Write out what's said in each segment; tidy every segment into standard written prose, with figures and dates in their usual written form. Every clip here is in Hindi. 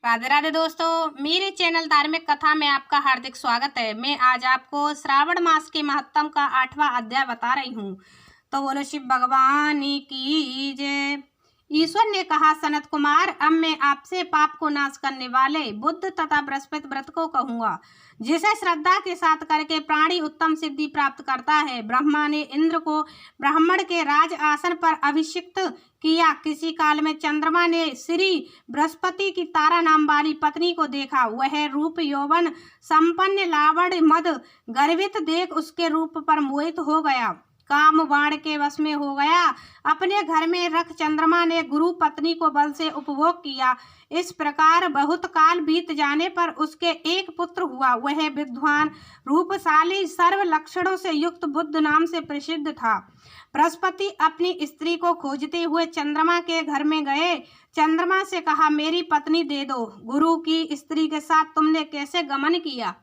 राधे राधे दोस्तों, मेरे चैनल धार्मिक कथा में आपका हार्दिक स्वागत है। मैं आज आपको श्रावण मास के महत्तम का 8वां अध्याय बता रही हूँ। तो बोलो शिव भगवान की जय। ईश्वर ने कहा, सनत कुमार, अब मैं आपसे पाप को नाश करने वाले बुद्ध तथा बृहस्पति व्रत को कहूँगा, जिसे श्रद्धा के साथ करके प्राणी उत्तम सिद्धि प्राप्त करता है। ब्रह्मा ने इंद्र को ब्राह्मण के राज आसन पर अभिषिक्त किया। किसी काल में चंद्रमा ने श्री बृहस्पति की तारा नाम वाली पत्नी को देखा। वह रूप यौवन संपन्न लावण्य मद गर्वित देख उसके रूप पर मोहित हो गया, काम बाण के वश में हो गया। अपने घर में रख चंद्रमा ने गुरु पत्नी को बल से उपभोग किया। इस प्रकार बहुत काल बीत जाने पर उसके एक पुत्र हुआ। वह विद्वान, रूपशाली, सर्व लक्षणों से युक्त बुद्ध नाम से प्रसिद्ध था। बृहस्पति अपनी स्त्री को खोजते हुए चंद्रमा के घर में गए। चंद्रमा से कहा, मेरी पत्नी दे दो। गुरु की स्त्री के साथ तुमने कैसे गमन किया?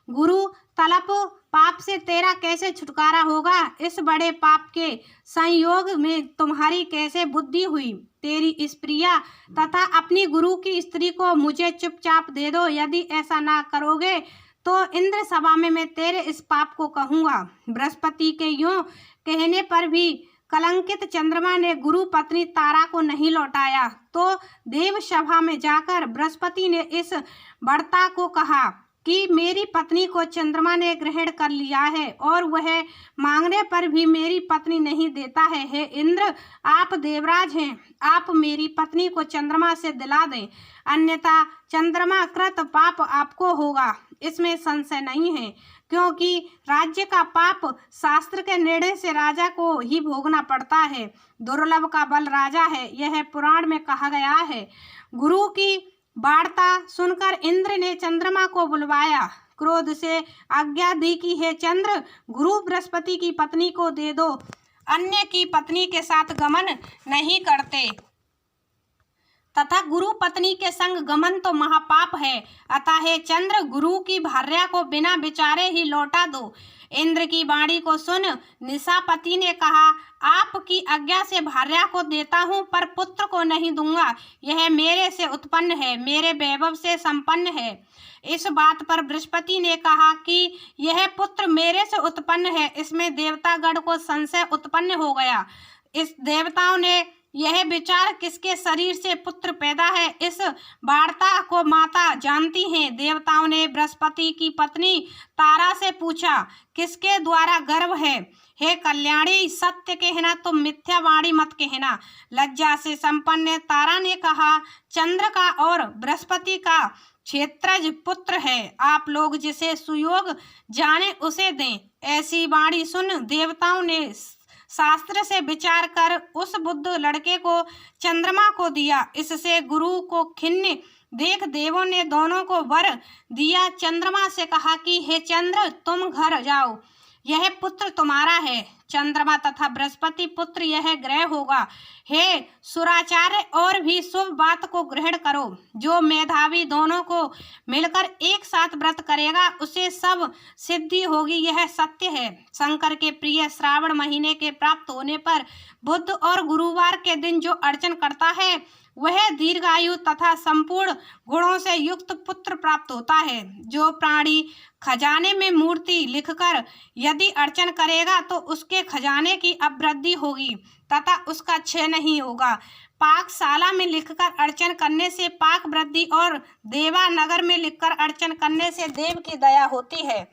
गुरु, तलप पाप से तेरा कैसे छुटकारा होगा? इस बड़े पाप के संयोग में तुम्हारी कैसे बुद्धि हुई? तेरी इस प्रिया तथा अपनी गुरु की स्त्री को मुझे चुपचाप दे दो। यदि ऐसा ना करोगे तो इंद्र सभा में मैं तेरे इस पाप को कहूँगा। बृहस्पति के यूं कहने पर भी कलंकित चंद्रमा ने गुरु पत्नी तारा को नहीं लौटाया। तो देव सभा में जाकर बृहस्पति ने इस बढ़ता को कहा कि मेरी पत्नी को चंद्रमा ने ग्रहण कर लिया है और वह मांगने पर भी मेरी पत्नी नहीं देता है। हे इंद्र, आप देवराज हैं, आप मेरी पत्नी को चंद्रमा से दिला दें, अन्यथा चंद्रमा कृत पाप आपको होगा। इसमें संशय नहीं है, क्योंकि राज्य का पाप शास्त्र के निर्णय से राजा को ही भोगना पड़ता है। दुर्लभ का बल राजा है, यह पुराण में कहा गया है। गुरु की वार्ता सुनकर इंद्र ने चंद्रमा को बुलवाया। क्रोध से आज्ञा दी कि हे चंद्र, गुरु बृहस्पति की पत्नी को दे दो, अन्य की पत्नी के साथ गमन नहीं करते तथा गुरु पत्नी के संग गमन तो महापाप है। अतः हे चंद्र, गुरु की भार्या को बिना विचारे ही लौटा दो। इंद्र की वाणी को सुन निशापति ने कहा, आपकी आज्ञा से भार्या को देता हूँ, पर पुत्र को नहीं दूंगा। यह मेरे से उत्पन्न है, मेरे वैभव से संपन्न है। इस बात पर बृहस्पति ने कहा कि यह पुत्र मेरे से उत्पन्न है। इसमें देवतागण को संशय उत्पन्न हो गया। इस देवताओं ने यह विचार, किसके शरीर से पुत्र पैदा है, इस वार्ता को माता जानती हैं। देवताओं ने बृहस्पति की पत्नी तारा से पूछा, किसके द्वारा गर्भ है? हे कल्याणी, सत्य कहना, तुम मिथ्या वाणी मत कहना। लज्जा से संपन्न तारा ने कहा, चंद्र का और बृहस्पति का क्षेत्रज पुत्र है, आप लोग जिसे सुयोग जाने उसे दें। ऐसी वाणी सुन देवताओं ने शास्त्र से विचार कर उस बुद्ध लड़के को चंद्रमा को दिया। इससे गुरु को खिन्न देख देवों ने दोनों को वर दिया। चंद्रमा से कहा कि हे चंद्र, तुम घर जाओ, यह पुत्र तुम्हारा है। चंद्रमा तथा बृहस्पति पुत्र यह ग्रह होगा। हे सुराचार्य, और भी शुभ बात को ग्रहण करो। जो मेधावी दोनों को मिलकर एक साथ व्रत करेगा उसे सब सिद्धि होगी, यह सत्य है। शंकर के प्रिय श्रावण महीने के प्राप्त होने पर बुध और गुरुवार के दिन जो अर्चन करता है वह दीर्घायु तथा संपूर्ण गुणों से युक्त पुत्र प्राप्त होता है। जो प्राणी खजाने में मूर्ति लिखकर यदि अर्चन करेगा तो उसके खजाने की अवृद्धि होगी तथा उसका क्षय नहीं होगा। पाकशाला में लिखकर अर्चन करने से पाक वृद्धि और देवानगर में लिखकर अर्चन करने से देव की दया होती है।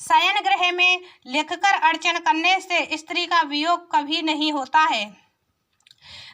शयन गृह में लिखकर अर्चन करने से स्त्री का वियोग कभी नहीं होता है।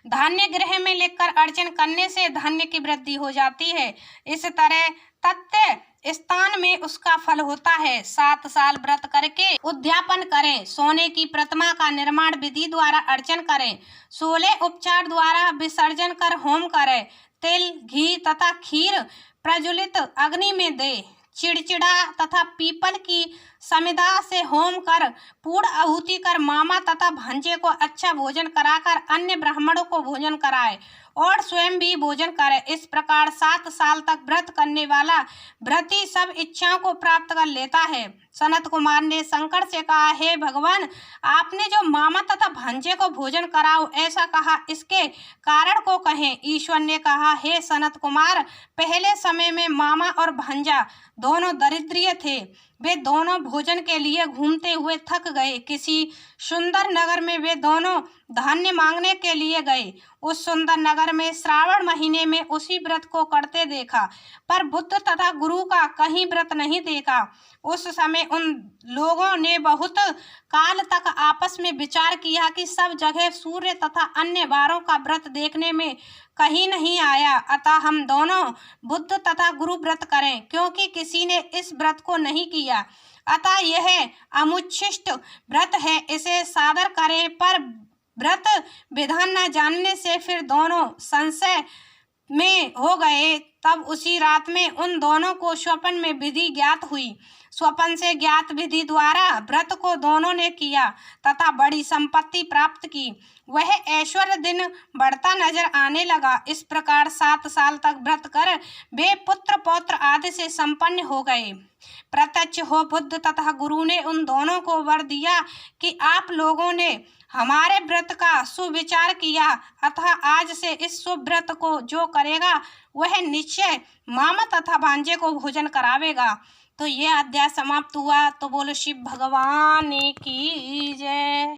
धान्य गृह में लिखकर अर्चन करने से धान्य की वृद्धि हो जाती है। इस तरह तथ्य स्थान में उसका फल होता है। 7 साल व्रत करके उद्यापन करें। सोने की प्रतिमा का निर्माण विधि द्वारा अर्चन करें। 16 उपचार द्वारा विसर्जन कर होम करें। तिल, घी तथा खीर प्रज्वलित अग्नि में दे। चिड़चिड़ा तथा पीपल की समिधा से होम कर पूर्ण आहुति कर मामा तथा भांजे को अच्छा भोजन कराकर अन्य ब्राह्मणों को भोजन कराए। और स्वयं भी भोजन करे। इस प्रकार 7 साल तक व्रत करने वाला व्रती सब इच्छाओं को प्राप्त कर लेता है। सनत कुमार ने शंकर से कहा, हे भगवान, आपने जो मामा तथा भांजे को भोजन कराओ ऐसा कहा, इसके कारण को कहें। ईश्वर ने कहा, हे सनत कुमार, पहले समय में मामा और भांजा दोनों दरिद्रीय थे। वे दोनों भोजन के लिए घूमते हुए थक गए। किसी सुंदर नगर में वे दोनों धान्य मांगने के लिए गए। उस सुंदर नगर में श्रावण महीने में उसी व्रत को करते देखा, पर बुद्ध तथा गुरु का कहीं व्रत नहीं देखा। उस समय उन लोगों ने बहुत काल तक आपस में विचार किया कि सब जगह सूर्य तथा अन्य वारों का व्रत देखने में कहीं नहीं आया, अतः हम दोनों बुद्ध तथा गुरु व्रत करें, क्योंकि किसी ने इस व्रत को नहीं किया। अतः यह अमुच्छिष्ट व्रत है, इसे सादर करें। पर व्रत विधान न जानने से फिर दोनों संशय में हो गए। तब उसी रात में उन दोनों को स्वप्न में विधि ज्ञात हुई। स्वप्न से ज्ञात विधि द्वारा व्रत को दोनों ने किया तथा बड़ी संपत्ति प्राप्त की। वह ऐश्वर्य दिन बढ़ता नजर आने लगा। इस प्रकार 7 साल तक व्रत कर वे पुत्र पौत्र आदि से संपन्न हो गए। प्रत्यक्ष हो बुद्ध तथा गुरु ने उन दोनों को वर दिया कि आप लोगों ने हमारे व्रत का सुविचार किया, अतः आज से इस शुभ व्रत को जो करेगा वह निश्चय मामा तथा भांजे को भोजन करावेगा। तो यह अध्याय समाप्त हुआ। तो बोलो शिव भगवान की जय।